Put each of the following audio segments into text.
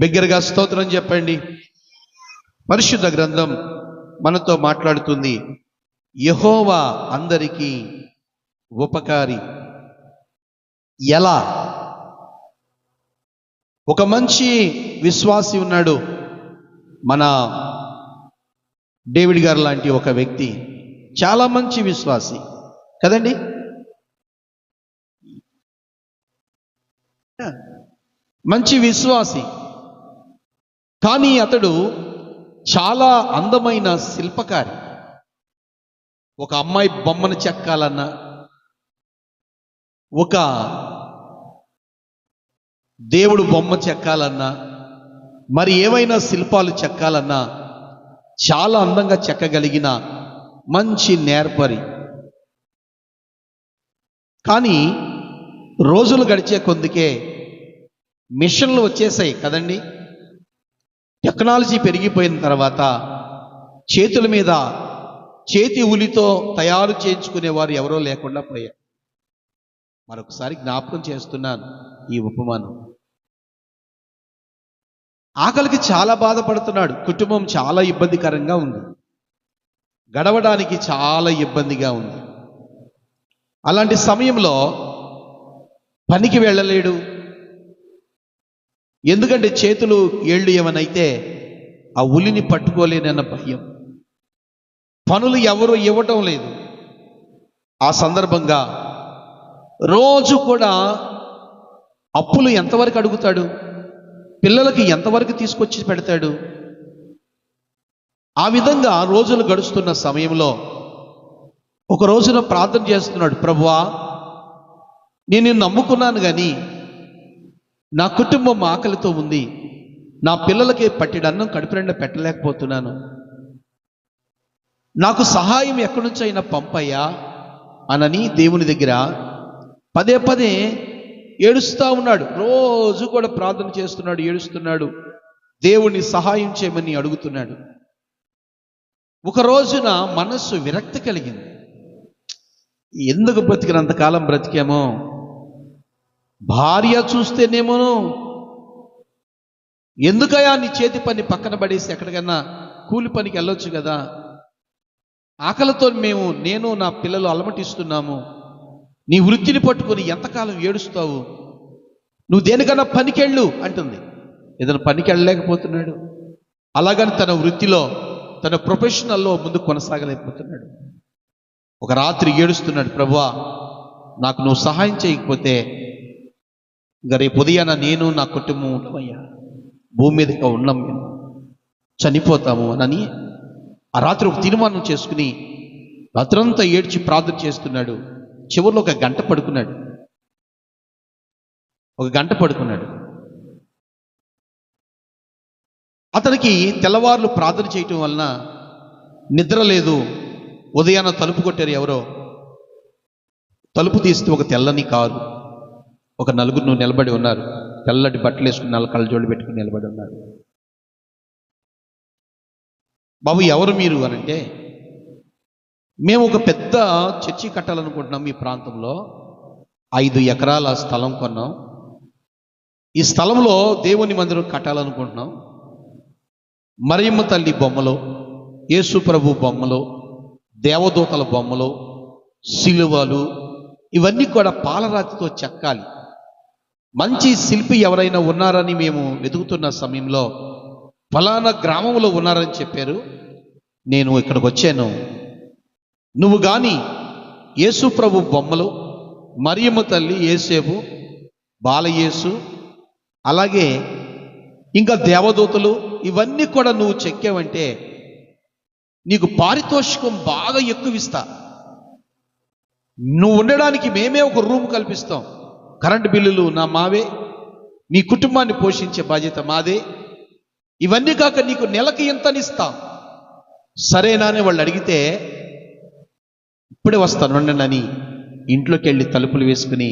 బిగ్గరగా స్తోత్రం చెప్పండి. పరిశుద్ధ గ్రంథం మనతో మాట్లాడుతుంది. యెహోవా అందరికీ ఉపకారి. ఎలా? ఒక మంచి విశ్వాసి ఉన్నాడు, మన డేవిడ్ గారు లాంటి ఒక వ్యక్తి, చాలా మంచి విశ్వాసి కదండి. మంచి విశ్వాసి, కానీ అతడు చాలా అందమైన శిల్పకారి. ఒక అమ్మాయి బొమ్మను చెక్కాలన్నా, ఒక దేవుడు బొమ్మ చెక్కాలన్నా, మరి ఏవైనా శిల్పాలు చెక్కాలన్నా చాలా అందంగా చెక్కగలిగిన మంచి నేర్పరి. కానీ రోజులు గడిచే కొద్దికే మిషన్లు వచ్చేసాయి కదండి. టెక్నాలజీ పెరిగిపోయిన తర్వాత చేతుల మీద చేతి ఉలితో తయారు చేయించుకునేవారు ఎవరో లేకుండా పోయారు. మరొకసారి జ్ఞాపకం చేస్తున్నాను ఈ ఉపమానం. ఆకలికి చాలా బాధపడుతున్నాడు, కుటుంబం చాలా ఇబ్బందికరంగా ఉంది, గడవడానికి చాలా ఇబ్బందిగా ఉంది. అలాంటి సమయంలో పనికి వెళ్ళలేడు. ఎందుకంటే చేతులు ఏళ్ళు ఏమనైతే ఆ ఉలిని పట్టుకోలేనన్న భయం. పనులు ఎవరు ఇవ్వటం లేదు. ఆ సందర్భంగా రోజు కూడా అప్పులు ఎంతవరకు అడుగుతాడు, పిల్లలకి ఎంతవరకు తీసుకొచ్చి పెడతాడు. ఆ విధంగా రోజులు గడుస్తున్న సమయంలో ఒక రోజున ప్రార్థన చేస్తున్నాడు, ప్రభువా నేను నిన్ను నమ్ముకున్నాను, కానీ నా కుటుంబం ఆకలితో ఉంది, నా పిల్లలకి పట్టిడన్నం కడుపునిండా పెట్టలేకపోతున్నాను, నాకు సహాయం ఎక్కడి నుంచి అయినా పంపయ్యా అనని దేవుని దగ్గర పదే పదే ఏడుస్తూ ఉన్నాడు. రోజు కూడా ప్రార్థన చేస్తున్నాడు, ఏడుస్తున్నాడు, దేవుని సహాయం చేయమని అడుగుతున్నాడు. ఒక రోజున మనస్సు విరక్తి కలిగింది. ఎందుకు బ్రతికినంతకాలం బ్రతికేమో, భార్య చూస్తేనేమోను ఎందుకయా నీ చేతి పని పక్కన పడేసి ఎక్కడికన్నా కూలి పనికి వెళ్ళొచ్చు కదా, ఆకలితో నేను నా పిల్లలు అలమటిస్తున్నాము, నీ వృత్తిని పట్టుకొని ఎంతకాలం ఏడుస్తావు, నువ్వు దేనికన్నా పనికెళ్ళు అంటుంది. ఏదైనా పనికి వెళ్ళలేకపోతున్నాడు, అలాగని తన వృత్తిలో తన ప్రొఫెషనల్లో ముందు కొనసాగలేకపోతున్నాడు. ఒక రాత్రి ఏడుస్తున్నాడు, ప్రభువా నాకు నువ్వు సహాయం చేయకపోతే ఇంకా రేపు ఉదయాన నేను నా కుటుంబం ఉండమయ్యా, భూమి మీదగా ఉన్నాం, మేము చనిపోతాము అని ఆ రాత్రి ఒక తీర్మానం చేసుకుని రాత్రంతా ఏడ్చి ప్రార్థన చేస్తున్నాడు. చివరిలో ఒక గంట పడుకున్నాడు. అతనికి తెల్లవార్లు ప్రార్థన చేయటం వలన నిద్ర లేదు. ఉదయాన తలుపు కొట్టారు ఎవరో. తలుపు తీస్తే ఒక తెల్లని కారు, ఒక నలుగురు నిలబడి ఉన్నారు. తెల్లటి బట్టలు వేసుకుని నల్ల కళ్ళజోళ్ళు పెట్టుకుని నిలబడి ఉన్నారు. బాబు ఎవరు మీరు అనంటే, మేము ఒక పెద్ద చర్చి కట్టాలనుకుంటున్నాం, ఈ ప్రాంతంలో 5 ఎకరాల స్థలం కొన్నాం, ఈ స్థలంలో దేవుని మందిరం కట్టాలనుకుంటున్నాం. మరియమ్మ తల్లి బొమ్మలు, యేసు ప్రభు బొమ్మలు, దేవదూతల బొమ్మలు, శిలువలు, ఇవన్నీ కూడా పాలరాతితో చెక్కాలి. మంచి శిల్పి ఎవరైనా ఉన్నారని మేము వెతుకుతున్న సమయంలో ఫలానా గ్రామంలో ఉన్నారని చెప్పారు. నేను ఇక్కడికి వచ్చాను. నువ్వు కానీ యేసు ప్రభు బొమ్మలు, మరియమ్మ తల్లి, యేసేపు, బాలయేసు, అలాగే ఇంకా దేవదూతలు, ఇవన్నీ కూడా నువ్వు చెక్కావంటే నీకు పారితోషికం బాగా ఎక్కువ ఇస్తా. నువ్వు ఉండడానికి మేమే ఒక రూమ్ కల్పిస్తాం, కరెంటు బిల్లులు మావే, నీ కుటుంబాన్ని పోషించే బాధ్యత మాదే, ఇవన్నీ కాక నీకు నెలకి ఎంతనిస్తాం. సరేనా అని వాళ్ళు అడిగితే, ఇప్పుడే వస్తాను ఉండండి ఇంట్లోకి వెళ్ళి తలుపులు వేసుకుని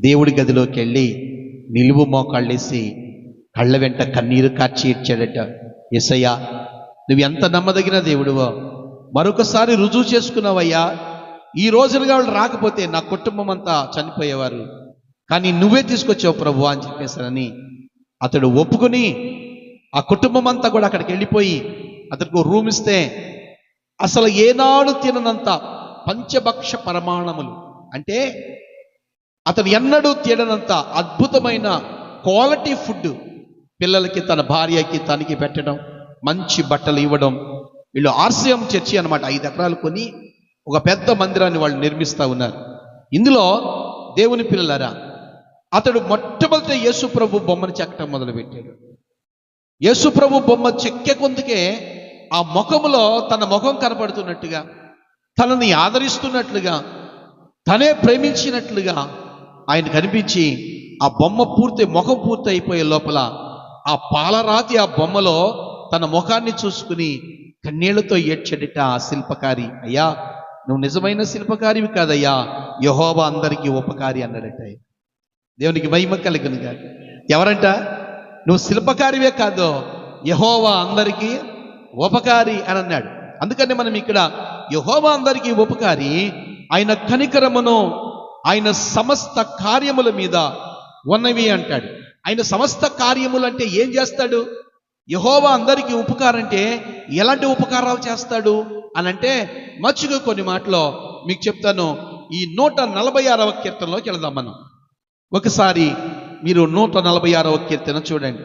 దేవుడి గదిలోకి వెళ్ళి నిలువు మోకాళ్ళేసి కళ్ళ వెంట కన్నీరు కార్చి ఇచ్చాడట. యేసయ్యా నువ్వు ఎంత నమ్మదగిన దేవుడివో మరొకసారి రుజువు చేసుకున్నావయ్యా. ఈ రోజులుగా వాళ్ళు రాకపోతే నా కుటుంబం అంతా చనిపోయేవారు, కానీ నువ్వే తీసుకొచ్చావు ప్రభు అని చెప్పేశారని అతడు ఒప్పుకొని ఆ కుటుంబం అంతా కూడా అక్కడికి వెళ్ళిపోయి అతనికి రూమ్ ఇస్తే అసలు ఏనాడు తిననంత పంచభక్ష పరమాణములు, అంటే అతను ఎన్నడూ తిననంత అద్భుతమైన క్వాలిటీ ఫుడ్ పిల్లలకి, తన భార్యకి, తనకి పెట్టడం, మంచి బట్టలు ఇవ్వడం. వీళ్ళు ఆర్సిఎం చర్చి అన్నమాట. 5 ఎకరాలు కొని ఒక పెద్ద మందిరాన్ని వాళ్ళు నిర్మిస్తూ ఉన్నారు. ఇందులో దేవుని పిల్లలారా, అతడు మొట్టమొదట యేసు ప్రభు బొమ్మను చెక్కటం మొదలుపెట్టాడు. యేసు ప్రభు బొమ్మ చెక్కే కొందుకే ఆ ముఖములో తన ముఖం కనపడుతున్నట్టుగా, తనని ఆదరిస్తున్నట్లుగా, తనే ప్రేమించినట్లుగా ఆయన కనిపించి ఆ బొమ్మ ముఖం పూర్తి అయిపోయే లోపల ఆ పాలరాతి ఆ బొమ్మలో తన ముఖాన్ని చూసుకుని కన్నీళ్లతో ఏడ్చడిట ఆ శిల్పకారి. అయ్యా, నువ్వు నిజమైన శిల్పకారివి కాదయ్యా, యెహోవా అందరికీ ఉపకారి అన్నాడట. దేవునికి మహిమ కలుగును గాక. ఎవరంట? నువ్వు శిల్పకారివే కాదు, యెహోవా అందరికీ ఉపకారి అని అన్నాడు. అందుకని మనం ఇక్కడ యెహోవా అందరికీ ఉపకారి, ఆయన కనికరమును ఆయన సమస్త కార్యముల మీద ఉన్నవి అంటాడు. ఆయన సమస్త కార్యములు అంటే ఏం చేస్తాడు? యెహోవా అందరికీ ఉపకారం అంటే ఎలాంటి ఉపకారాలు చేస్తాడు అని అంటే మచ్చుగా కొన్ని మాటలో మీకు చెప్తాను. ఈ 146వ కీర్తనలోకి వెళదాం మనం. ఒకసారి మీరు 146వ కీర్తన చూడండి.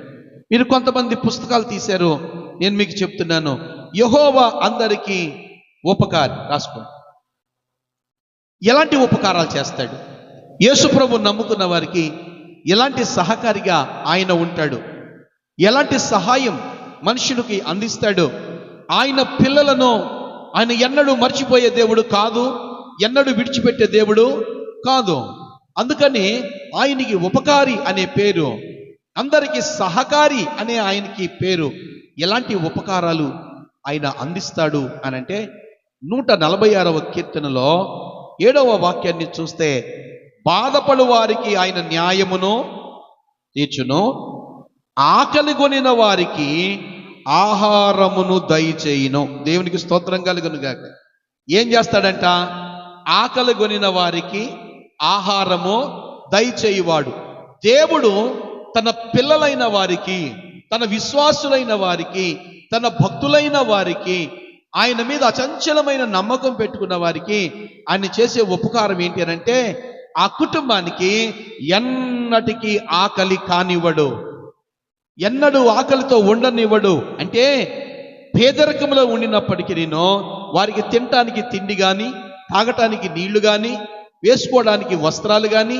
మీరు కొంతమంది పుస్తకాలు తీశారు, నేను మీకు చెప్తున్నాను. యెహోవా అందరికీ ఉపకారి. రాసుకోండి. ఎలాంటి ఉపకారాలు చేస్తాడు? యేసు ప్రభు నమ్ముకున్న వారికి ఎలాంటి సహకారిగా ఆయన ఉంటాడు, ఎలాంటి సహాయం మనుషునికి అందిస్తాడు. ఆయన పిల్లలను ఆయన ఎన్నడూ మర్చిపోయే దేవుడు కాదు, ఎన్నడూ విడిచిపెట్టే దేవుడు కాదు. అందుకని ఆయనకి ఉపకారి అనే పేరు, అందరికీ సహకారి అనే ఆయనకి పేరు. ఎలాంటి ఉపకారాలు ఆయన అందిస్తాడు అని అంటే 146వ కీర్తనలో 7వ వాక్యాన్ని చూస్తే, బాధపడు వారికి ఆయన న్యాయమును తీర్చును, ఆకలి కొనిన వారికి ఆహారమును దయచేయును. దేవునికి స్తోత్రం కలుగును గాక. ఏం చేస్తాడంట? ఆకలి కొనిన వారికి ఆహారము దయచేయువాడు. దేవుడు తన పిల్లలైన వారికి, తన విశ్వాసులైన వారికి, తన భక్తులైన వారికి, ఆయన మీద అచంచలమైన నమ్మకం పెట్టుకున్న వారికి ఆయన చేసే ఉపకారం ఏంటి అని అంటే, ఆ కుటుంబానికి ఎన్నటికీ ఆకలి కానివ్వడు, ఎన్నడూ ఆకలితో ఉండనివ్వడు. అంటే పేదరికంలో ఉండినప్పటికీ నేను వారికి తినటానికి తిండి కానీ, తాగటానికి నీళ్లు కానీ, వేసుకోవడానికి వస్త్రాలు కానీ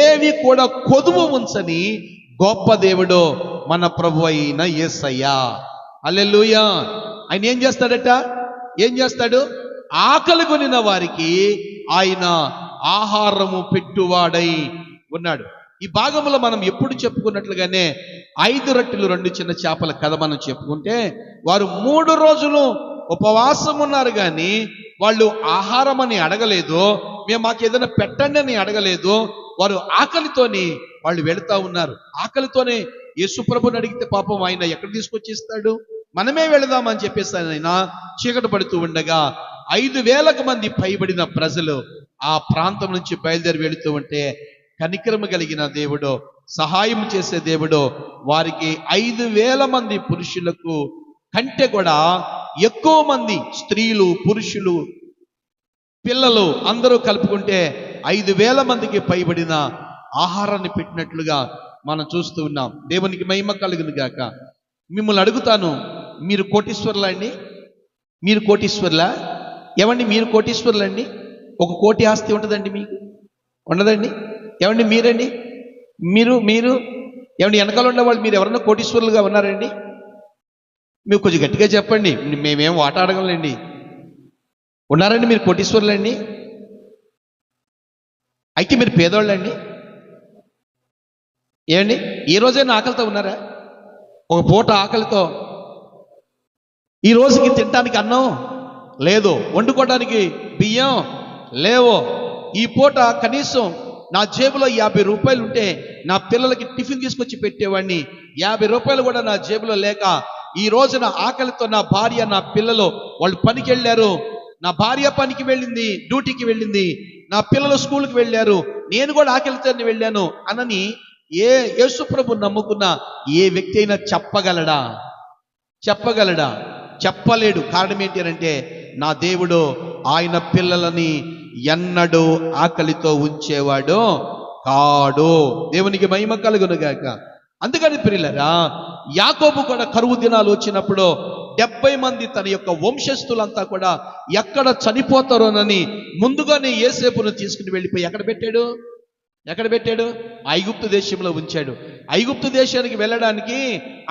ఏవి కూడా కొదువు ఉంచని గొప్ప దేవుడు మన ప్రభు అయిన యేసయ్య. హల్లెలూయా. ఆయన ఏం చేస్తాడట? ఏం చేస్తాడు? ఆకలి కొనిన వారికి ఆయన ఆహారము పెట్టువాడై ఉన్నాడు. ఈ భాగంలో మనం ఎప్పుడు చెప్పుకున్నట్లుగానే 5 రొట్టెలు 2 చిన్న చేపల కథ మనం చెప్పుకుంటే, వారు 3 రోజులు ఉపవాసం ఉన్నారు కానీ వాళ్ళు ఆహారం అని అడగలేదు, మేము మాకు ఏదైనా పెట్టండి అని అడగలేదు. వారు ఆకలితోని వాళ్ళు వెళుతూ ఉన్నారు. ఆకలితోనే యేసు ప్రభుని అడిగితే పాపం ఆయన ఎక్కడ తీసుకొచ్చి ఇస్తాడు? మనమే వెళదామని చెప్పేసి ఆయన చీకటి పడుతూ ఉండగా 5,000 మంది పైబడిన ప్రజలు ఆ ప్రాంతం నుంచి బయలుదేరి వెళుతూ ఉంటే, కనికరము కలిగిన దేవుడు, సహాయం చేసే దేవుడు వారికి 5,000 మంది పురుషులకు కంటే కూడా ఎక్కువ మంది స్త్రీలు, పురుషులు, పిల్లలు అందరూ కలుపుకుంటే 5,000 మందికి పైబడిన ఆహారాన్ని పెట్టినట్లుగా మనం చూస్తూ ఉన్నాం. దేవునికి మహిమ కలుగును గాక. మిమ్మల్ని అడుగుతాను, మీరు కోటీశ్వర్లా అండి? మీరు కోటీశ్వర్లా? ఏమండి మీరు కోటీశ్వర్లండి? 1 కోటి ఆస్తి ఉంటుందండి మీకు? ఉండదండి? ఏమండి మీరండి? మీరు ఏమండి వెనకాల ఉన్నవాళ్ళు మీరు ఎవరన్నా కోటీశ్వరులుగా ఉన్నారండి? మీరు కొంచెం గట్టిగా చెప్పండి. మేమేం వాట అడగలండి. ఉన్నారండి మీరు కోటీశ్వరులండి? అయితే మీరు పేదోళ్ళండి? ఏమండి ఈ రోజైనా ఆకలితో ఉన్నారా? 1 పూట ఆకలితో, ఈ రోజుకి తినడానికి అన్నం లేదు, వండుకోవడానికి బియ్యం లేవు. ఈ పూట కనీసం నా జేబులో 50 రూపాయలు ఉంటే నా పిల్లలకి టిఫిన్ తీసుకొచ్చి పెట్టేవాడిని. 50 రూపాయలు కూడా నా జేబులో లేక ఈ రోజున ఆకలితో నా భార్య, నా పిల్లలు వాళ్ళు పనికి వెళ్ళారు. నా భార్య పనికి వెళ్ళింది, డ్యూటీకి వెళ్ళింది, నా పిల్లలు స్కూల్కి వెళ్ళారు, నేను కూడా ఆకలితోనే వెళ్ళాను అనని యేసు ప్రభు నమ్ముకున్న ఏ వ్యక్తి అయినా చెప్పగలడా? చెప్పలేడు. కారణం ఏంటి అంటే నా దేవుడు ఆయన పిల్లలని ఎన్నడూ ఆకలితో ఉంచేవాడు కాడు. దేవునికి మహిమ కలుగును గాక. అందుకని ప్రియులారా, యాకోబు కూడా కరువు దినాలు వచ్చినప్పుడు 70 మంది తన యొక్క వంశస్థులంతా కూడా ఎక్కడ చనిపోతారోనని ముందుగానే యోసేపును తీసుకుని వెళ్ళిపోయి ఎక్కడ పెట్టాడు? ఐగుప్తు దేశంలో ఉంచాడు. ఐగుప్తు దేశానికి వెళ్ళడానికి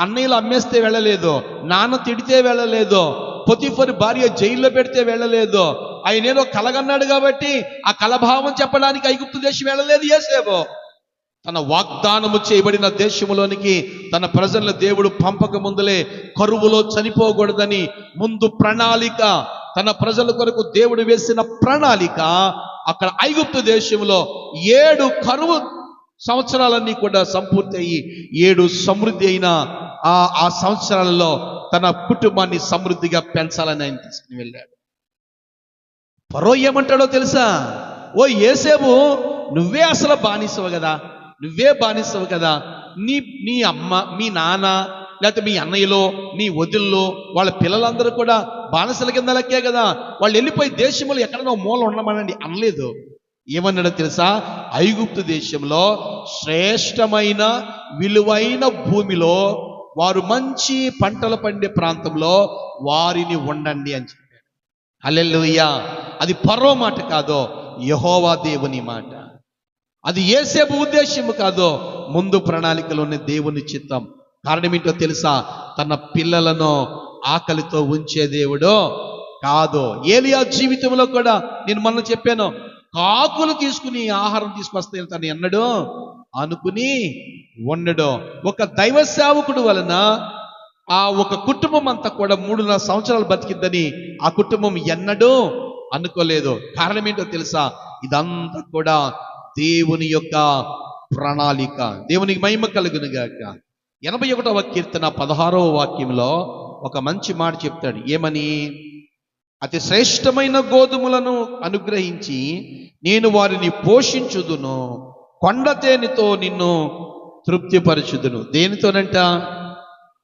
అన్నయ్యలు అమ్మేస్తే వెళ్ళలేదు, నాన్న తిడితే వెళ్ళలేదు, పొతిఫరు భార్య జైల్లో పెడితే వెళ్ళలేదు. ఆయన ఏదో కలగన్నాడు కాబట్టి ఆ కలభావం చెప్పడానికి ఐగుప్తు దేశం వెళ్ళలేదు యోసేపు. తన వాగ్దానము చేయబడిన దేశములోనికి తన ప్రజలను దేవుడు పంపక ముందులే కరువులో చనిపోకూడదని ముందు ప్రణాళిక, తన ప్రజల కొరకు దేవుడు వేసిన ప్రణాళిక అక్కడ ఐగుప్తు దేశంలో 7 కరువు సంవత్సరాలన్నీ కూడా సంపూర్తి అయ్యి 7 సమృద్ధి అయిన ఆ సంవత్సరాలలో తన కుటుంబాన్ని సమృద్ధిగా పెంచాలని ఆయన తీసుకుని వెళ్ళాడు. ఫరో ఏమంటాడో తెలుసా? ఓ యోసేపు, నువ్వే అసలు బానిసవు కదా, నీ అమ్మ, మీ నాన్న, లేకపోతే మీ అన్నయ్యలో, మీ వదిల్లో వాళ్ళ పిల్లలందరూ కూడా బానిసల కింద లెక్కే కదా. వాళ్ళు వెళ్ళిపోయి దేశంలో ఎక్కడైనా మూల ఉండమనండి అనలేదు. ఏమన్నాడో తెలుసా? ఐగుప్తు దేశంలో శ్రేష్టమైన విలువైన భూమిలో, వారు మంచి పంటలు పండే ప్రాంతంలో వారిని ఉండండి అని చెప్పాడు. హల్లెలూయా. అది ఫరో మాట కాదో, యెహోవా దేవుని మాట. అది యోసేపు ఉద్దేశము కాదో, ముందు ప్రణాళికలోనే దేవుని చిత్తం. కారణం ఏంటో తెలుసా? తన పిల్లలను ఆకలితో ఉంచే దేవుడు కాదు. ఏలియా జీవితంలో కూడా నేను మొన్న చెప్పాను, కాకులు తీసుకుని ఆహారం తీసుకొస్తే తను ఎన్నడూ అనుకుని ఉండడు. ఒక దైవ సేవకుడు వలన ఆ ఒక కుటుంబం అంతా కూడా 3.5 సంవత్సరాలు బతికిద్దని ఆ కుటుంబం ఎన్నడూ అనుకోలేదు. కారణం ఏంటో తెలుసా? ఇదంతా కూడా దేవుని యొక్క ప్రణాళిక. దేవునికి మహిమ కలుగును గాక. 81వ కీర్తన 16వ వాక్యంలో ఒక మంచి మాట చెప్తాడు. ఏమని? అతి శ్రేష్టమైన గోధుమలను అనుగ్రహించి నేను వారిని పోషించుదును, కొండ తేనెతో నిన్ను తృప్తిపరచుదును.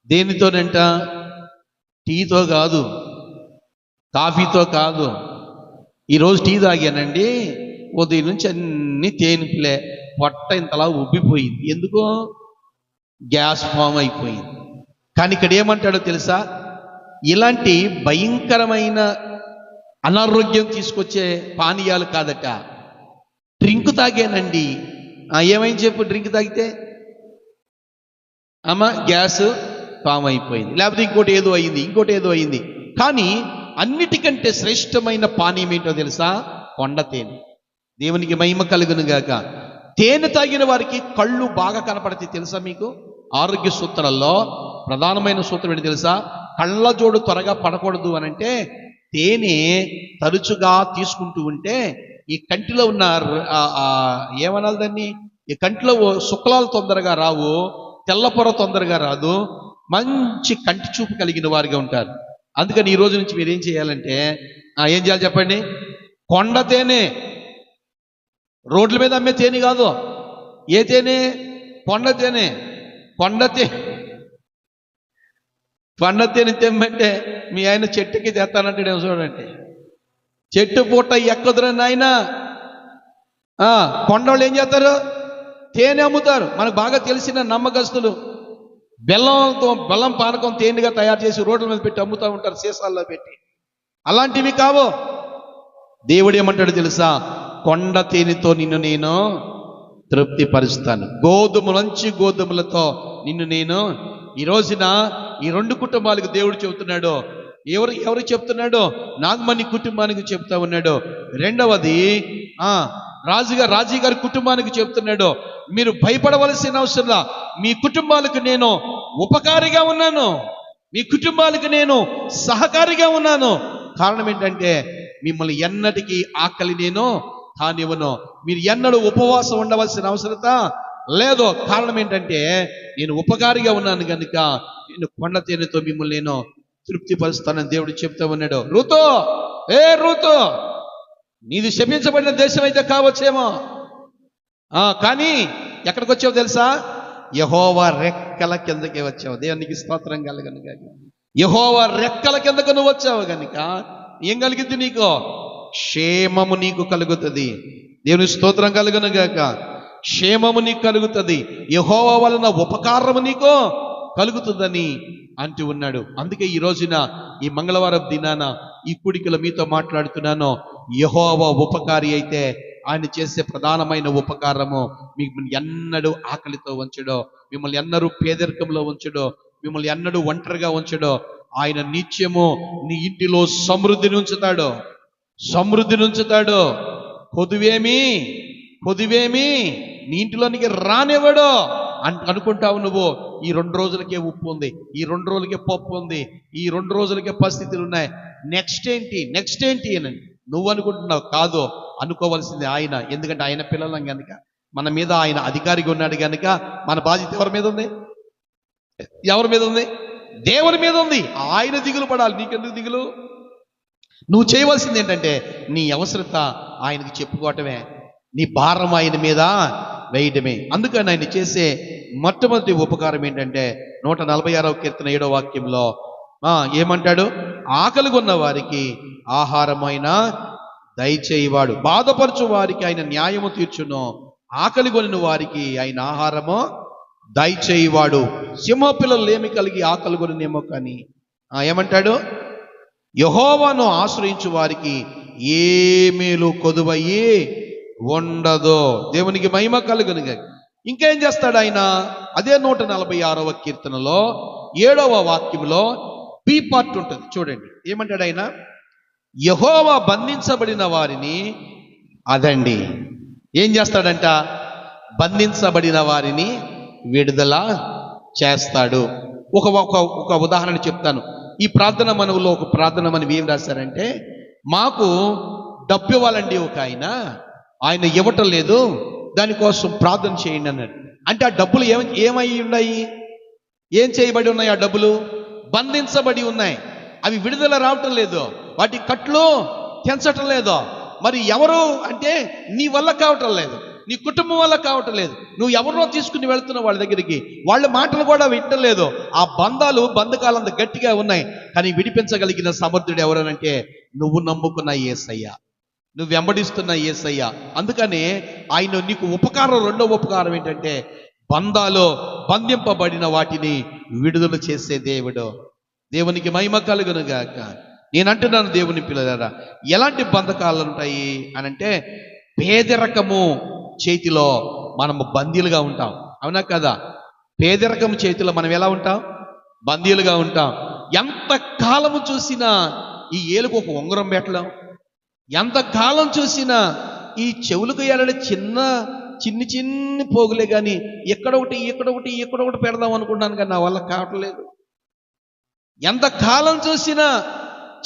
దేనితోనంట? టీతో కాదు, కాఫీతో కాదు. ఈరోజు టీ తాగానండి, ఉదయం నుంచి అన్ని తేనిపులే, పొట్ట ఇంతలా ఉబ్బిపోయింది. ఎందుకో? గ్యాస్ ఫామ్ అయిపోయింది. కానీ ఇక్కడ ఏమంటాడో తెలుసా? ఇలాంటి భయంకరమైన అనారోగ్యం తీసుకొచ్చే పానీయాలు కాదట, డ్రింక్ తాగానండి. ఏమైంది చెప్పు? డ్రింక్ తాగితే గ్యాస్ ఫామ్ అయిపోయింది, లేకపోతే ఇంకోటి ఏదో అయింది. కానీ అన్నిటికంటే శ్రేష్టమైన పానీయం ఏంటో తెలుసా? కొండ తేనె. దేవునికి మహిమ కలుగును గాక. తేనె తాగిన వారికి కళ్ళు బాగా కనపడతాయి. తెలుసా మీకు? ఆరోగ్య సూత్రాల్లో ప్రధానమైన సూత్రం ఏంటి తెలుసా? కళ్ళ జోడు త్వరగా పడకూడదు అని అంటే తేనె తరచుగా తీసుకుంటూ ఉంటే ఈ కంటిలో ఉన్న ఏమనాలి దాన్ని, ఈ కంటిలో శుక్లాలు తొందరగా రావు, తెల్లపొర తొందరగా రాదు, మంచి కంటి చూపు కలిగిన వారిగా ఉంటారు. అందుకని ఈ రోజు నుంచి మీరు ఏం చేయాలంటే, ఏం చేయాలి చెప్పండి? కొండ తేనె, రోడ్ల మీద అమ్మే తేనె కాదు. ఏ తేనె? కొండ తేనె. కొండ తేనె తెమ్మంటే మీ ఆయన చెట్టుకి తెస్తానంటాడేమో చూడండి. చెట్టు పూట ఎక్కదురని ఆయన కొండోళ్ళు ఏం చేస్తారు? తేనె అమ్ముతారు. మనకు బాగా తెలిసిన నమ్మకస్తులు బెల్లం పానకం తేనెగా తయారు చేసి రోడ్ల మీద పెట్టి అమ్ముతూ ఉంటారు, సీసాల్లో పెట్టి. అలాంటివి కావు. దేవుడు ఏమంటాడు తెలుసా? కొండ తేనెతో నిన్ను నేను తృప్తిపరుస్తాను, మంచి గోధుమలతో నిన్ను నేను. ఈ రోజున ఈ 2 కుటుంబాలకు దేవుడు చెబుతున్నాడు. ఎవరు చెప్తున్నాడు? నాగమణి కుటుంబానికి చెప్తా ఉన్నాడు. రెండవది రాజీ గారి కుటుంబానికి చెప్తున్నాడు. మీరు భయపడవలసిన అవసరంలా, మీ కుటుంబాలకు నేను ఉపకారిగా ఉన్నాను, మీ కుటుంబాలకు నేను సహకారిగా ఉన్నాను. కారణం ఏంటంటే మిమ్మల్ని ఎన్నటికీ ఆకలి నేను కానివ్వను, మీరు ఎన్నడూ ఉపవాసం ఉండవలసిన అవసరత లేదు. కారణం ఏంటంటే నేను ఉపకారిగా ఉన్నాను కనుక నేను కొండ తేనెతో మిమ్మల్ని నేను తృప్తిపరుస్తానని దేవుడు చెప్తా ఉన్నాడు. రూతు, నీది శపించబడిన దేశం అయితే కావచ్చేమో, కానీ ఎక్కడికి వచ్చావు తెలుసా? యెహోవా రెక్కల కిందకే వచ్చావు. దేవునికి స్తోత్రం కలుగును గాక. యెహోవా రెక్కల కిందకు నువ్వు వచ్చావు కనుక ఏం కలిగింది నీకు? క్షేమము నీకు కలుగుతుంది. దేవుని స్తోత్రం కలుగును గాక. క్షేమము నీకు కలుగుతుంది. యెహోవా వలన ఉపకారము నీకు కలుగుతుందని అంటూ ఉన్నాడు. అందుకే ఈ రోజున ఈ మంగళవారం దినాన ఈ కూడికలో మీతో మాట్లాడుతున్నాను. యెహోవా ఉపకారి అయితే ఆయన చేసే ప్రధానమైన ఉపకారము మిమ్మల్ని ఎన్నడూ ఆకలితో ఉంచడో, మిమ్మల్ని ఎన్నడూ పేదరికంలో ఉంచడో, మిమ్మల్ని ఎన్నడూ ఒంటరిగా ఉంచడో. ఆయన నిత్యము నీ ఇంటిలో సమృద్ధిని ఉంచుతాడు, సమృద్ధిని ఉంచుతాడు. కొదువేమి నీ ఇంటిలోనికి రానివ్వడు. అనుకుంటావు నువ్వు, ఈ 2 రోజులకే ఉప్పు ఉంది, ఈ 2 రోజులకే పప్పు ఉంది, ఈ 2 రోజులకే పరిస్థితులు ఉన్నాయి, నెక్స్ట్ ఏంటి అని నువ్వు అనుకుంటున్నావు. కాదు, అనుకోవలసింది ఆయన. ఎందుకంటే ఆయన పిల్లలం కనుక, మన మీద ఆయన అధికారిగా ఉన్నాడు కనుక మన బాధ్యత ఎవరి మీద ఉంది? దేవుని మీద ఉంది. ఆయన దిగులు పడాలి. నీకెందుకు దిగులు? నువ్వు చేయవలసింది ఏంటంటే నీ అవసరత ఆయనకి చెప్పుకోవటమే, నీ భారం ఆయన మీద వేయటమే. అందుకని ఆయన చేసే మొట్టమొదటి ఉపకారం ఏంటంటే 146వ కీర్తన 7వ వాక్యంలో ఏమంటాడు? ఆకలిగొన్న వారికి ఆహారమైన దయచేయవాడు, బాధపరచు వారికి ఆయన న్యాయము తీర్చును, ఆకలిగొనిన వారికి ఆయన ఆహారము దయచేయవాడు. సింహపిల్లలు ఏమి కలిగి ఆకలిగొనినేమో కానీ ఏమంటాడు? యెహోవాను ఆశ్రయించు వారికి ఏ మేలు కొదువయ్యి ఉండదు. దేవునికి మహిమ కలుగును. ఇంకేం చేస్తాడు ఆయన? అదే 146వ కీర్తనలో 7వ వాక్యంలో బి పార్ట్ ఉంటుంది, చూడండి. ఏమంటాడు ఆయన? యెహోవా బంధించబడిన వారిని అదండి ఏం చేస్తాడంట? బంధించబడిన వారిని విడుదల చేస్తాడు. ఒక ఉదాహరణ చెప్తాను. ఈ ప్రార్థన మనవులో ఒక ప్రార్థన మనం ఏం రాశారంటే, మాకు డబ్బు ఇవ్వాలండి ఒక ఆయన ఇవ్వటం లేదు, దానికోసం ప్రార్థన చేయండి అన్నాడు. అంటే ఆ డబ్బులు ఏమై ఉన్నాయి? ఏం చేయబడి ఉన్నాయి? ఆ డబ్బులు బంధించబడి ఉన్నాయి. అవి విడుదల రావటం లేదు, వాటి కట్లు తెంచటం లేదు. మరి ఎవరు అంటే నీ వల్ల కావటం లేదు, నీ కుటుంబం వల్ల కావటం లేదు. నువ్వు ఎవరినో తీసుకుని వెళ్తున్నావు వాళ్ళ దగ్గరికి, వాళ్ళ మాటలు కూడా వింటలేదు. ఆ బంధకాలు అంత గట్టిగా ఉన్నాయి. కానీ విడిపించగలిగిన సమర్థుడు ఎవరనంటే నువ్వు నమ్ముకున్న యేసయ్య, నువ్వు వెంబడిస్తున్న యేసయ్య. అందుకనే ఆయన నీకు ఉపకారం, రెండవ ఉపకారం ఏంటంటే బంధింపబడిన వాటిని విడుదల చేసే దేవుడు. దేవునికి మహిమ కలుగును గాక. నేను అంటున్నాను దేవుని పిల్లలారా, ఎలాంటి బంధకాలు ఉంటాయి అనంటే పేదరికము చేతిలో మనము బందీలుగా ఉంటాం. అవునా కదా? పేదరికము చేతిలో మనం ఎలా ఉంటాం? బందీలుగా ఉంటాం. ఎంత కాలము చూసినా ఈ ఏలుకు ఒక ఉంగరం పెట్టలేం, ఎంత కాలం చూసినా ఈ చెవులకు ఎలాంటి చిన్ని పోగులే కానీ ఎక్కడొకటి పెడదాం అనుకున్నాను, కానీ నా వల్ల కావట్లేదు. ఎంత కాలం చూసినా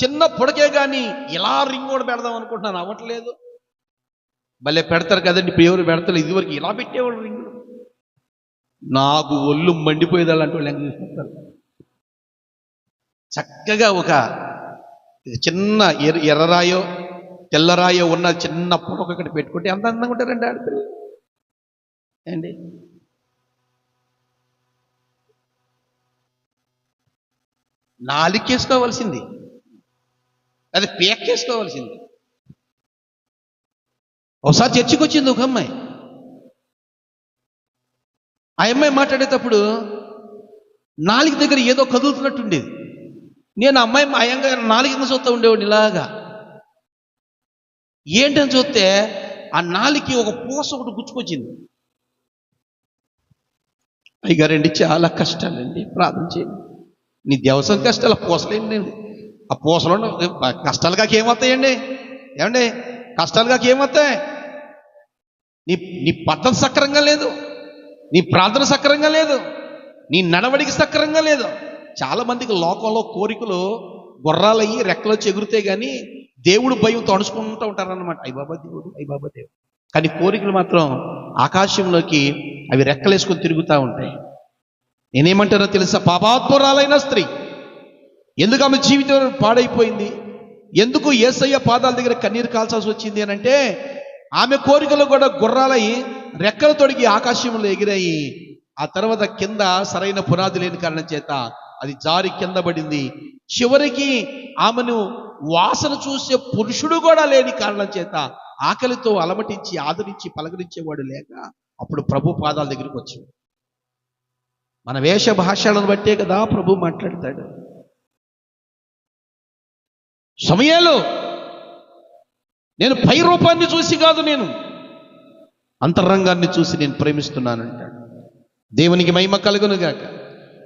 చిన్న పొడకే కానీ ఇలా రింగ్ కూడా పెడదాం అనుకుంటున్నాను, అవ్వట్లేదు. భలే పెడతారు కదండి, ఇప్పుడు ఎవరు పెడతారు? ఇదివరకు ఇలా పెట్టేవాడు రింగులు. నాకు ఒళ్ళు మండిపోయేది అలాంటి వాళ్ళు ఎంగ చూస్తారు. చక్కగా ఒక చిన్న ఎర్రరాయో తెల్లరాయో ఉన్న చిన్న పొడక ఇక్కడ పెట్టుకుంటే ఎంత అందంగా ఉంటారండి ఆడపిల్లలు అండి. నాలుకేసుకోవాల్సింది, అది పేకేసుకోవాల్సింది. ఒకసారి చర్చికి వచ్చింది ఒక అమ్మాయి. ఆ అమ్మాయి మాట్లాడేటప్పుడు నాలుగు దగ్గర ఏదో కదులుతున్నట్టుండేది. నేను అమ్మాయి అయ్యంగా నాలుగు చూస్తూ ఉండేవాడిని ఇలాగా. ఏంటని చూస్తే ఆ నాలుగుకి ఒక పూస ఒకటి గుచ్చుకొచ్చింది. అయ్యగారండి చాలా కష్టాలండి, ప్రార్థన చేయండి. నీ దేవసం కష్టాలు పూసలేండి, ఆ పూసలో కష్టాలుగా ఏమవుతాయండి? ఏమండి కష్టాలుగా ఏమవుతాయి? నీ పద్ధతి సక్రంగా లేదు, నీ ప్రార్థన సక్రంగా లేదు, నీ నడవడికి సక్రంగా లేదు. చాలా మందికి లోకంలో కోరికలు గుర్రాలయ్యి రెక్కలో చెగురితే కానీ దేవుడు భయంతో అణుచుకుంటూ ఉంటారన్నమాట. అయ్యబాబా దేవుడు, అయ్యబాబా దేవుడు. కానీ కోరికలు మాత్రం ఆకాశంలోకి అవి రెక్కలేసుకొని తిరుగుతూ ఉంటాయి. నేనేమంటానో తెలుసా? పాపాత్మురాలైన స్త్రీ, ఎందుకు ఆమె జీవితం పాడైపోయింది? ఎందుకు యేసయ్య పాదాల దగ్గర కన్నీరు కాల్చాల్సి వచ్చింది అని అంటే ఆమె కోరికలు కూడా గుర్రాలై రెక్కలు తొడిగి ఆకాశంలో ఎగిరాయి. ఆ తర్వాత కింద సరైన పునాది లేని కారణం చేత అది జారి కింద పడింది. చివరికి ఆమెను వాసన చూసే పురుషుడు కూడా లేని కారణం చేత ఆకలితో అలమటించి ఆదరించి పలకరించేవాడు లేక అప్పుడు ప్రభు పాదాల దగ్గరికి వచ్చింది. మన వేష భాషలను బట్టే కదా ప్రభు మాట్లాడతాడు. సమయాలు నేను పై రూపాన్ని చూసి కాదు, నేను అంతరంగాన్ని చూసి నేను ప్రేమిస్తున్నానంటాడు. దేవునికి మహిమ కలుగును గాక.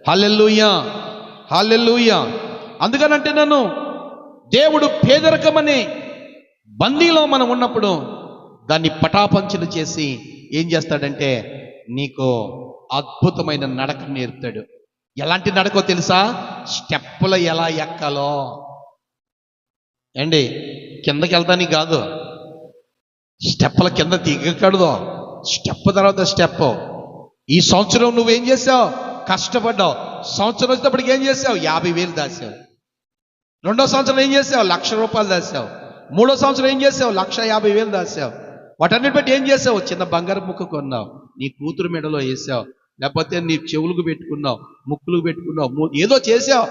హల్లెలూయా, హల్లెలూయా. అందుకనంటే నన్ను దేవుడు పేదరికమనే బందీలో మనం ఉన్నప్పుడు దాన్ని పటాపంచలు చేసి ఏం చేస్తాడంటే నీకు అద్భుతమైన నడక నేర్పుతాడు. ఎలాంటి నడకో తెలుసా? స్టెప్పులు ఎలా ఎక్కాలో. ఏండి, కిందకి వెళ్తానికి కాదు, స్టెప్పుల కింద దిగకూడదు. స్టెప్ తర్వాత స్టెప్. ఈ సంవత్సరం నువ్వేం చేసావు? కష్టపడ్డావు. సంవత్సరం వచ్చేటప్పటికి ఏం చేసావు? 50,000 దాచావు. రెండో సంవత్సరం ఏం చేసావు? 1,00,000 రూపాయలు దాచావు. మూడో సంవత్సరం ఏం చేసావు? 1,50,000 దాచావు. వాటన్నిటి బట్టి ఏం చేసావు? చిన్న బంగారు ముక్క కొన్నావు, నీ కూతురు మెడలో వేసావు, లేకపోతే నీ చెవులకు పెట్టుకున్నావు, ముక్కులకు పెట్టుకున్నావు, ఏదో చేసావు.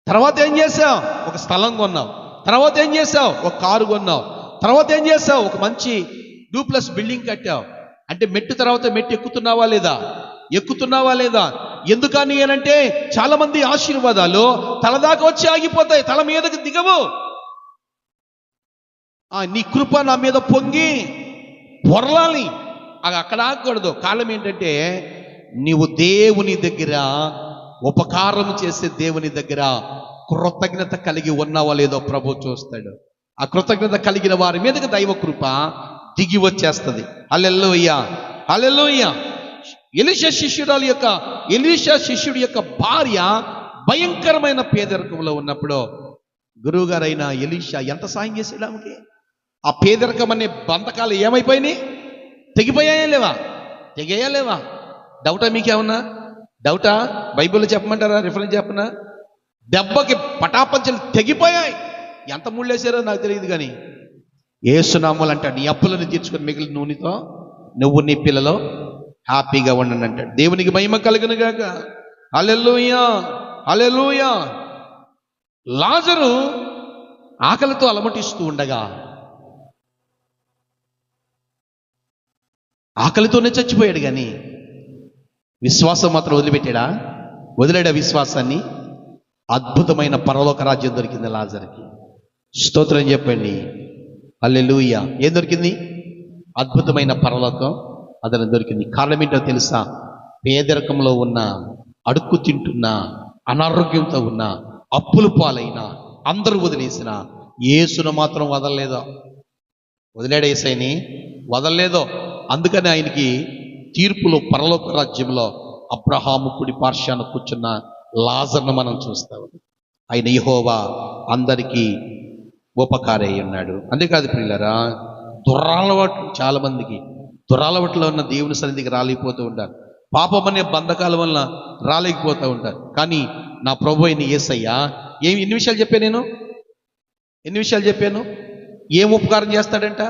తర్వాత ఏం చేసావు? ఒక స్థలం కొన్నావు. తర్వాత ఏం చేసావు? ఒక కారు కొన్నావు. తర్వాత ఏం చేసావు? ఒక మంచి డూప్లెక్స్ బిల్డింగ్ కట్టావు. అంటే మెట్టు తర్వాత మెట్టు ఎక్కుతున్నావా లేదా? ఎక్కుతున్నావా లేదా? ఎందుకని అంటే చాలా మంది ఆశీర్వాదాలు తల దాకా వచ్చి ఆగిపోతాయి, తల మీదకి దిగవు. నీ కృప నా మీద పొంగి పొరలాలి, అది అక్కడ ఆగకూడదు. కారణం ఏంటంటే నీవు దేవుని దగ్గర ఉపకారం చేసే దేవుని దగ్గర కృతజ్ఞత కలిగి ఉన్నావా లేదో ప్రభు చూస్తాడు. ఆ కృతజ్ఞత కలిగిన వారి మీదకి దైవ కృప దిగి వచ్చేస్తుంది. హల్లెలూయా, హల్లెలూయా. ఎలీషా శిష్యుడి యొక్క భార్య భయంకరమైన పేదరికంలో ఉన్నప్పుడు గురువుగారైన ఎలీషా ఎంత సాయం చేశాడు ఆమెకి? ఆ పేదరికం అనే బంధకాలు ఏమైపోయినాయి? తెగిపోయాయా లేవా? తెగయా లేవా? డౌటా? మీకేమన్నా డౌటా? బైబిల్లో చెప్పమంటారా? రిఫరెన్స్ చెప్పనా? దెబ్బకి పటాపంచలు తెగిపోయాయి. ఎంత ముళ్ళేశారో నాకు తెలియదు, కానీ యేసునామములు అంటాడు, నీ అప్పులను తీర్చుకొని మిగిలిన నూనెతో నువ్వు నీ పిల్లలు హ్యాపీగా ఉండండి అంటాడు. దేవునికి మహిమ కలుగును గాక. హల్లెలూయా, హల్లెలూయా. లాజరు ఆకలితో అలమటిస్తూ ఉండగా ఆకలితోనే చచ్చిపోయాడు, కానీ విశ్వాసం మాత్రం వదిలేడా విశ్వాసాన్ని? అద్భుతమైన పరలోక రాజ్యం దొరికింది లాజరుకి. స్తోత్రం చెప్పండి. హల్లెలూయా. ఏం దొరికింది? అద్భుతమైన పరలోకం అతను దొరికింది. కారణం ఏంటో తెలుసా? పేదరికంలో ఉన్న, అడుక్కు తింటున్న, అనారోగ్యంతో ఉన్న, అప్పులు పాలైన, అందరూ వదిలేసిన యేసును మాత్రం వదలలేదో. వదిలేడు యేసయ్యని? వదలలేదో. అందుకని ఆయనకి తీర్పులో పరలోక రాజ్యంలో అబ్రహాము కుడి పార్శ్వాన కూర్చున్న లాజర్ను మనం చూస్తాం. ఆయన యెహోవా అందరికీ ఉపకారై ఉన్నాడు. అంతేకాదు ప్రియులారా, దురలవాట్లు చాలా మందికి దురలవాట్లో ఉన్న దేవుని సన్నిధికి రాలేకపోతూ ఉంటారు. పాపం అనే బంధకాల వల్ల రాలేకపోతూ ఉంటారు. కానీ నా ప్రభు అయిన యేసయ్య ఎన్ని విషయాలు చెప్పాను? ఏం ఉపకారం చేస్తాడంట?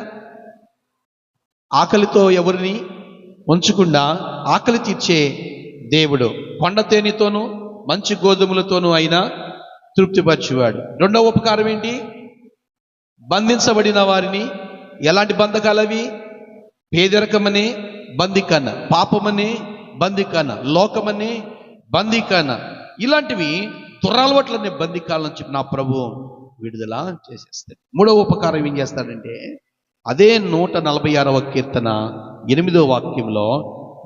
ఆకలితో ఎవరిని ఉంచకుండా ఆకలి తీర్చే దేవుడు. కొండ తేనెతోనూ మంచి గోధుమలతోనూ అయినా తృప్తిపరచువాడు. రెండవ ఉపకారం ఏంటి? బంధించబడిన వారిని, ఎలాంటి బంధకాలు అవి? పేదరికమనే బందికాన, పాపమనే బందికాన, లోకమనే బందికాన, ఇలాంటివి దురలవాట్లనే బందికాల నుంచి నా ప్రభు విడుదల చేసేస్తాడు. మూడవ ఉపకారం ఏం చేస్తాడంటే అదే 146వ కీర్తన 8వ వాక్యంలో,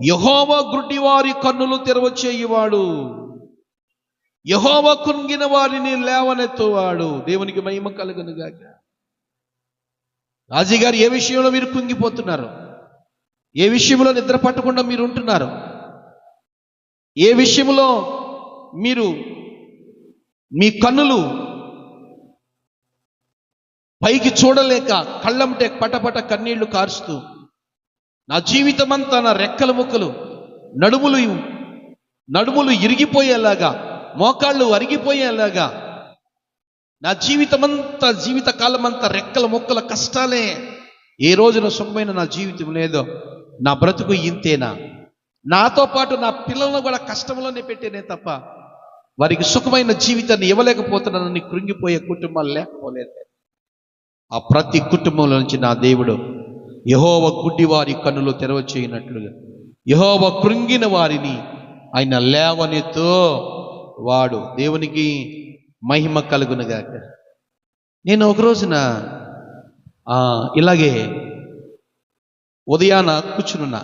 యెహోవా గుడ్డివారి కన్నులు తెరవచేయువాడు, యెహోవా కుంగిన వారిని లేవనెత్తువాడు. దేవునికి మహిమ కలుగును గాక. రాజీ గారు, ఏ విషయంలో మీరు కుంగిపోతున్నారు? ఏ విషయంలో నిద్ర పట్టకుండా మీరు ఉంటున్నారు? ఏ విషయంలో మీరు మీ కన్నులు పైకి చూడలేక కళ్ళంటే పటపట కన్నీళ్లు కారుస్తూ, నా జీవితమంతా నా రెక్కల ముక్కలు, నడుములు ఇరిగిపోయేలాగా, మోకాళ్ళు అరిగిపోయేలాగా, నా జీవితకాలం అంతా రెక్కల ముక్కల కష్టాలే, ఏ రోజున సుఖమైన నా జీవితం లేదో, నా బ్రతుకు ఇంతేనా, నాతో పాటు నా పిల్లలను కూడా కష్టంలోనే పెట్టేనే తప్ప వారికి సుఖమైన జీవితాన్ని ఇవ్వలేకపోతున్నానని కృంగిపోయే కుటుంబాలు లేకపోలేదు. ఆ ప్రతి కుటుంబంలో నుంచి నా దేవుడు యెహోవా గుడ్డి వారి కన్నులు తెరవచేయనట్లుగా, యెహోవా కృంగిన వారిని ఆయన లేవనెత్తో వాడు. దేవునికి మహిమ కలుగునుగాక. నేను ఒక రోజున ఇలాగే ఉదయాన కూర్చునున్నా.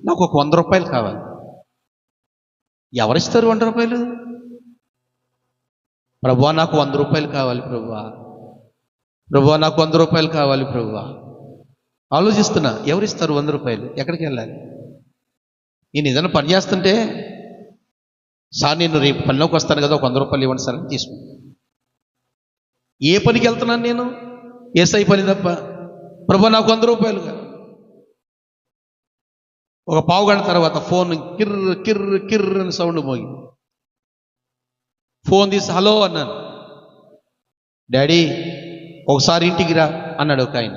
నాకు ఒక 100 రూపాయలు కావాలి. ఎవరిస్తారు 100 రూపాయలు? ప్రభువా నాకు 100 రూపాయలు కావాలి ప్రభువా, నాకు 100 రూపాయలు కావాలి ప్రభువా. ఆలోచిస్తున్నా, ఎవరిస్తారు 100 రూపాయలు? ఎక్కడికి వెళ్ళాలి? నేను ఏదైనా పని చేస్తుంటే, సార్ నేను రేపు పనిలోకి వస్తాను కదా, ఒక 100 రూపాయలు ఇవ్వండి సార్ అని తీసుకుంటాను. ఏ పనికి వెళ్తున్నాను నేను? ఏసై పని తప్ప. ప్రభువా నాకు 100 రూపాయలు కావాలి. ఒక పావుగంట తర్వాత ఫోన్ కిర్ర కిర్ర కిర్ర అని సౌండ్ మోగి ఫోన్ తీసి హలో అన్నాను. డాడీ ఒకసారి ఇంటికి రా అన్నాడు ఒక ఆయన.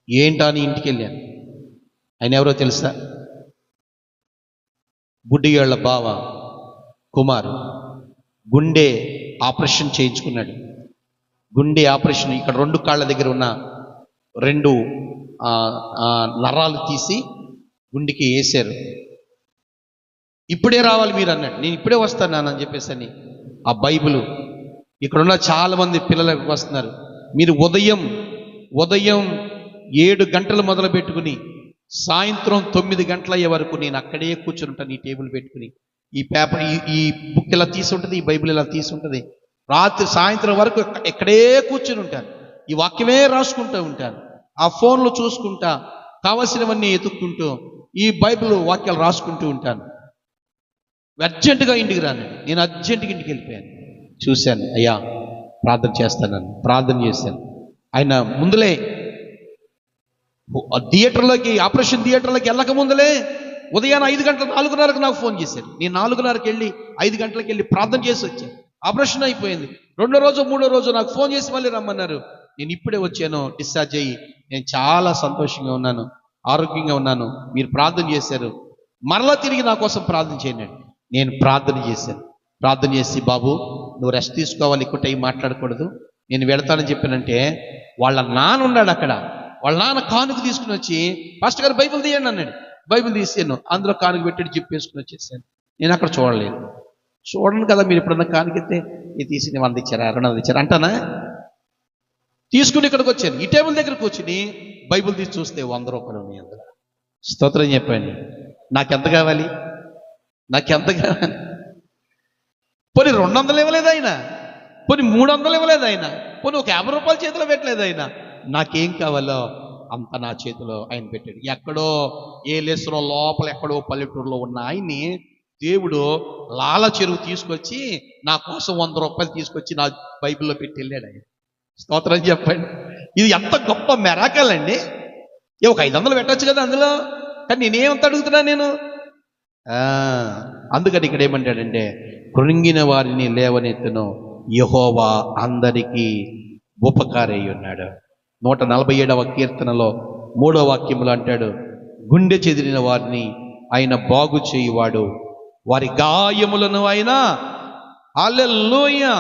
ఏంటా అని ఇంటికి వెళ్ళాను. ఆయన ఎవరో తెలుసా? బుడ్డిగాళ్ళ బావ కుమార్ గుండె ఆపరేషన్ చేయించుకున్నాడు. గుండె ఆపరేషన్, ఇక్కడ 2 కాళ్ళ దగ్గర ఉన్న 2 నరాలు తీసి గుండెకి వేసారు. ఇప్పుడే రావాలి మీరు అన్నాడు. నేను ఇప్పుడే వస్తాను అని చెప్పేసి అని ఆ బైబిల్ ఇక్కడున్న చాలా మంది పిల్లలకు వస్తున్నారు. మీరు ఉదయం 7 గంటలు మొదలు పెట్టుకుని సాయంత్రం 9 గంటల అయ్యే వరకు నేను అక్కడే కూర్చుని ఉంటాను. ఈ టేబుల్ పెట్టుకుని ఈ పేపర్ ఈ బుక్ ఇలా తీసి ఉంటుంది, ఈ బైబిల్ ఇలా తీసి ఉంటుంది. రాత్రి సాయంత్రం వరకు ఇక్కడే కూర్చుని ఉంటాను. ఈ వాక్యమే రాసుకుంటూ ఉంటాను. ఆ ఫోన్లో చూసుకుంటా కావలసినవన్నీ ఎతుక్కుంటూ ఈ బైబిల్ వాక్యాలు రాసుకుంటూ ఉంటాను. అర్జెంటుగా ఇంటికి రాను. నేను అర్జెంటుగా ఇంటికి వెళ్ళిపోయాను. చూశాను, అయ్యా ప్రార్థన చేస్తానని ప్రార్థన చేశాను. ఆయన ముందులే ఆపరేషన్ థియేటర్లోకి వెళ్ళక ముందులే ఉదయాన్న 5 గంటల 4:30కు నాకు ఫోన్ చేశారు. నేను 4:30కి వెళ్ళి 5 గంటలకు వెళ్ళి ప్రార్థన చేసి వచ్చాను. ఆపరేషన్ అయిపోయింది. 2వ రోజు 3వ రోజు నాకు ఫోన్ చేసి మళ్ళీ రమ్మన్నారు. నేను ఇప్పుడే వచ్చాను, డిశ్చార్జ్ అయ్యి. నేను చాలా సంతోషంగా ఉన్నాను, ఆరోగ్యంగా ఉన్నాను. మీరు ప్రార్థన చేశారు, మరలా తిరిగి నా కోసం ప్రార్థన చేయండి. నేను ప్రార్థన చేశాను. ప్రార్థన చేసి, బాబు నువ్వు రెస్ట్ తీసుకోవాలి, ఎక్కువ టైం మాట్లాడకూడదు, నేను వెళతానని చెప్పానంటే వాళ్ళ నాన్న ఉన్నాడు అక్కడ. వాళ్ళ నాన్న కానుక తీసుకుని వచ్చి, పాస్టర్ గారు బైబిల్ తీయండి అన్నాడు. బైబిల్ తీసాను, అందులో కానుక పెట్టి జిప్పేసుకుని వచ్చేసాను. నేను అక్కడ చూడలేదు. చూడను కదా, మీరు ఎప్పుడన్నా కానుకెత్తే ఇది తీసి 100 ఇచ్చారా 200 ఇచ్చారా అంటానా? తీసుకుని ఇక్కడికి వచ్చాను. ఈ టేబుల్ దగ్గరకు వచ్చి బైబిల్ తీసి చూస్తే 100 రూపాయలు ఉన్నాయి అందులో. స్తోత్రం చెప్పండి. నాకెంత కావాలి? పోనీ 200 ఇవ్వలేదు ఆయన, పోనీ 300 ఇవ్వలేదు ఆయన, పోనీ ఒక 50 రూపాయలు చేతిలో పెట్టలేదు ఆయన. నాకేం కావాలో అంత నా చేతిలో ఆయన పెట్టాడు. ఎక్కడో ఏలేశ్వరం లోపల ఎక్కడో పల్లెటూరులో ఉన్న ఆయన్ని దేవుడు లాల చెరువు తీసుకొచ్చి నా కోసం 100 రూపాయలు తీసుకొచ్చి నా బైబిల్లో పెట్టి వెళ్ళాడు ఆయన. స్తోత్రం చెప్పండి. ఇది ఎంత గొప్ప మెరాకల్ అండి. ఒక 500 పెట్టచ్చు కదా అందులో, కానీ నేనేమంత అడుగుతున్నా నేను. అందుకని ఇక్కడ ఏమంటాడంటే, కృంగిన వారిని లేవనెత్తును యెహోవా అందరికీ ఉపకారై ఉన్నాడు. 147వ కీర్తనలో 3వ వాక్యంలో అంటాడు, గుండె చెదిరిన వారిని ఆయన బాగు చేయువాడు, వారి గాయములను ఆయన హల్లెలూయా.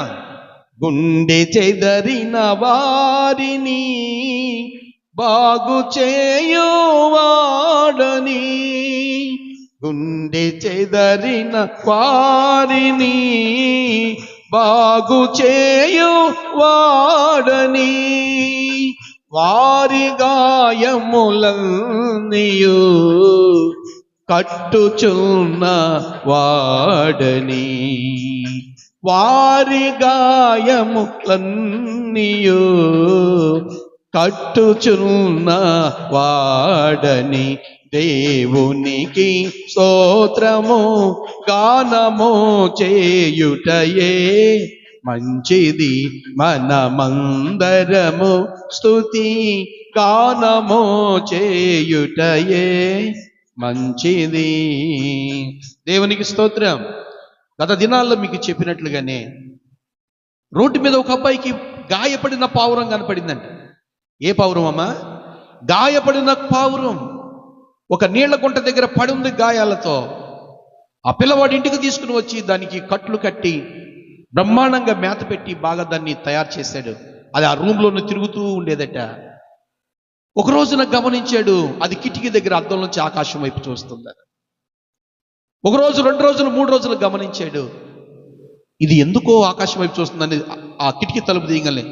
గుండె చెదరిన వారిని బాగు చేయువాడని, గుండె చెదరిన వారిని బాగు చేయువాడని, వారి గాయములన్నీయు కట్టుచున్న వాడని, వారి గాయములన్నీయు కట్టుచున్న వాడని, దేవునికి స్తోత్రము గానము చేయుటయే మంచిది, మనమందరము స్తుతి గానము చేయుటయే మంచిది. దేవునికి స్తోత్రం. గత దినాల్లో మీకు చెప్పినట్లుగానే రోడ్డు మీద ఒక అబ్బాయికి గాయపడిన పావురం కనపడిందంట. ఏ పావురం అమ్మా? గాయపడిన పావురం. ఒక నీళ్ల గుంట దగ్గర పడి ఉంది గాయాలతో. ఆ పిల్లవాడి ఇంటికి తీసుకుని వచ్చి దానికి కట్లు కట్టి బ్రహ్మాండంగా మేత పెట్టి బాగా దాన్ని తయారు చేశాడు. అది ఆ రూమ్లోనే తిరుగుతూ ఉండేదట. ఒక రోజున గమనించాడు, అది కిటికీ దగ్గర అద్దం నుంచి ఆకాశం వైపు చూస్తుందట. ఒక రోజు, 2 రోజులు, 3 రోజులు గమనించాడు, ఇది ఎందుకో ఆకాశం వైపు చూస్తుందని ఆ కిటికీ తలుపు తీయగానే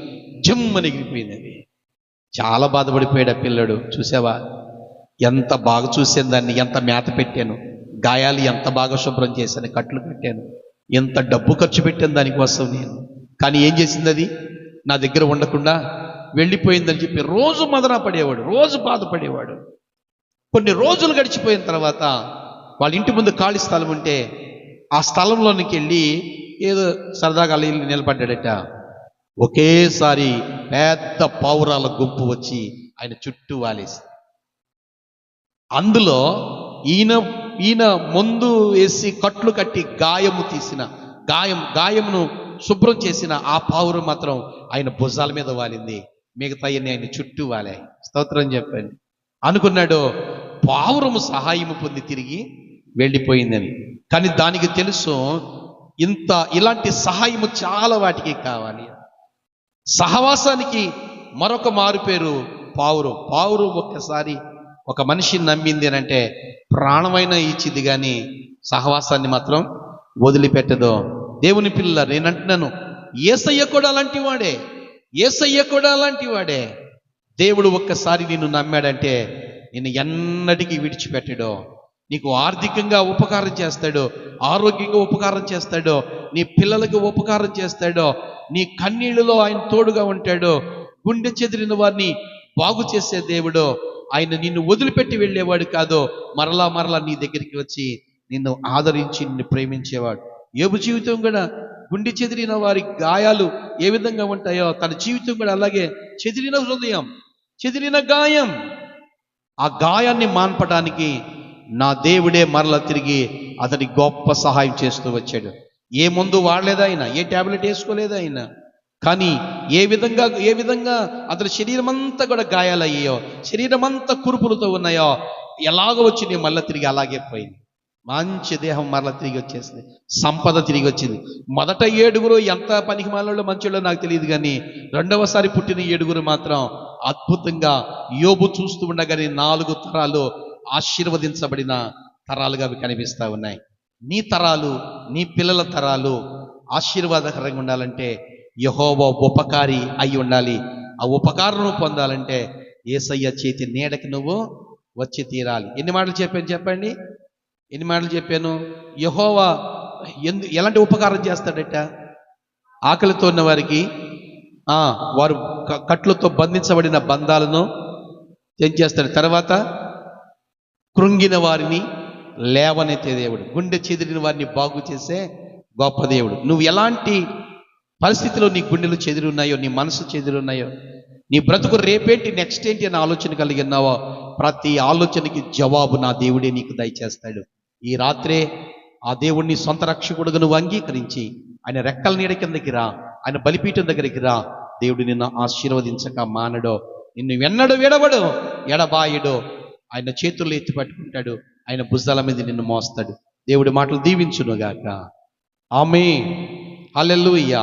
జమ్మని ఎగిరిపోయింది. అది చాలా బాధపడిపోయాడు ఆ పిల్లడు. చూసావా, ఎంత బాగా చూసాను దాన్ని, ఎంత మేత పెట్టాను, గాయాలు ఎంత బాగా శుభ్రం చేశాను, కట్లు కట్టాను, ఎంత డబ్బు ఖర్చు పెట్టాను దానికోసం నేను. కానీ ఏం చేసింది అది? నా దగ్గర ఉండకుండా వెళ్ళిపోయిందని చెప్పి రోజు మదన పడేవాడు, రోజు బాధపడేవాడు. కొన్ని రోజులు గడిచిపోయిన తర్వాత వాళ్ళ ఇంటి ముందు ఖాళీ స్థలం ఉంటే ఆ స్థలంలోనికి వెళ్ళి ఏదో సరదాగా అలా వెళ్ళి నిలబడ్డాడట. ఒకేసారి పెద్ద పావురాల గుంపు వచ్చి ఆయన చుట్టూ వాలేసి, అందులో ఈయన ముందు వేసి కట్లు కట్టి గాయమును శుభ్రం చేసిన ఆ పావురం మాత్రం ఆయన భుజాల మీద వాలింది. మిగతా ఆయన చుట్టూ వాలాయి. స్తోత్రం చెప్పండి. అనుకున్నాడు పావురము సహాయము పొంది తిరిగి వెళ్ళిపోయిందని. కానీ దానికి తెలుసు, ఇలాంటి సహాయము చాలా వాటికి కావాలి. సహవాసానికి మరొక మారు పేరు పావురం. పావురం ఒక్కసారి ఒక మనిషిని నమ్మింది అని అంటే ప్రాణమైన ఇచ్చిది, కానీ సహవాసాన్ని మాత్రం వదిలిపెట్టదు. దేవుని పిల్ల, నేనంటున్నాను, యేసయ్య కూడా అలాంటి వాడే. యేసయ్య కూడా అలాంటి వాడే. దేవుడు ఒక్కసారి నిన్ను నమ్మాడంటే నిన్ను ఎన్నటికీ విడిచిపెట్టడు. నీకు ఆర్థికంగా ఉపకారం చేస్తాడు, ఆరోగ్యంగా ఉపకారం చేస్తాడు, నీ పిల్లలకు ఉపకారం చేస్తాడు, నీ కన్నీళ్ళలో ఆయన తోడుగా ఉంటాడు. గుండె చెదిరిన వారిని బాగు చేసే దేవుడు. ఆయన నిన్ను వదిలిపెట్టి వెళ్ళేవాడు కాదు, మరలా నీ దగ్గరికి వచ్చి నిన్ను ఆదరించి నిన్ను ప్రేమించేవాడు. యోబు జీవితం కూడా గుండె చెదిరిన వారి గాయాలు ఏ విధంగా ఉంటాయో తన జీవితం కూడా అలాగే చెదిరిన హృదయం, చెదిరిన గాయం. ఆ గాయాన్ని మాన్పడానికి నా దేవుడే మరలా తిరిగి అతని గొప్ప సహాయం చేస్తూ వచ్చాడు. ఏ మందు వాడలేదు ఆయన, ఏ టాబ్లెట్ వేసుకోలేదు ఆయన. కానీ ఏ విధంగా అతని శరీరం అంతా కూడా గాయాలయ్యాయో, శరీరం అంతా కురుపులతో ఉన్నాయో, ఎలాగో వచ్చి మళ్ళీ తిరిగి అలాగే పోయింది. మంచి దేహం మరలా తిరిగి వచ్చేసింది, సంపద తిరిగి వచ్చింది. మొదట 7 ఎంత పనికి మాలలో మంచోళ్ళో నాకు తెలియదు, కానీ రెండవసారి పుట్టిన 7 మాత్రం అద్భుతంగా యోబు చూస్తూ ఉండగానే 4 తరాలు ఆశీర్వదించబడిన తరాలుగా అవి కనిపిస్తూ ఉన్నాయి. నీ తరాలు, నీ పిల్లల తరాలు ఆశీర్వాదకరంగా ఉండాలంటే యెహోవా ఉపకారి అయి ఉండాలి. ఆ ఉపకారం పొందాలంటే యేసయ్య చేతి నీడకి నువ్వు వచ్చి తీరాలి. ఎన్ని మాటలు చెప్పాను చెప్పండి? ఎన్ని మాటలు చెప్పాను? యెహోవా ఎలాంటి ఉపకారం చేస్తాడట? ఆకలితో ఉన్న వారికి వారు కట్లతో బంధించబడిన బంధాలను తెంచేస్తాడు. తర్వాత కృంగిన వారిని లేవనెత్తే దేవుడు, గుండె చెదిరిన వారిని బాగు చేసే గొప్ప దేవుడు. నువ్వు ఎలాంటి పరిస్థితిలో నీ గుండెలు చెదిరి ఉన్నాయో, నీ మనసు చెదిరి ఉన్నాయో, నీ బ్రతుకు రేపేంటి, నెక్స్ట్ ఏంటి అనే ఆలోచన కలిగి ఉన్నావో, ప్రతి ఆలోచనకి జవాబు నా దేవుడే నీకు దయచేస్తాడు. ఈ రాత్రే ఆ దేవుడిని సొంత రక్షకుడుగా నువ్వు అంగీకరించి ఆయన రెక్కల నీడ కిందకి రా, ఆయన బలిపీఠం దగ్గరికి రా. దేవుడు నిన్ను ఆశీర్వదించక మానడో, నిన్ను వెన్నడు విడవడు, ఎడబాయడు. ఆయన చేతుల్లో ఎత్తి పట్టుకుంటాడు, ఆయన భుజాల మీద నిన్ను మోస్తాడు. దేవుడి మాటలు దీవించునుగాక. ఆమేన్. హల్లెలూయా,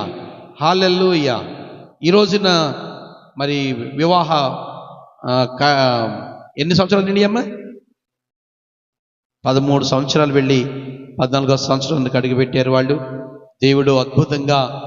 హల్లెలూయా. ఈ రోజున మరి వివాహ ఎన్ని సంవత్సరాలు నిండి అమ్మా? 13 సంవత్సరాలు వెళ్ళి 14వ సంవత్సరానికి అడుగు పెట్టారు వాళ్ళు. దేవుడు అద్భుతంగా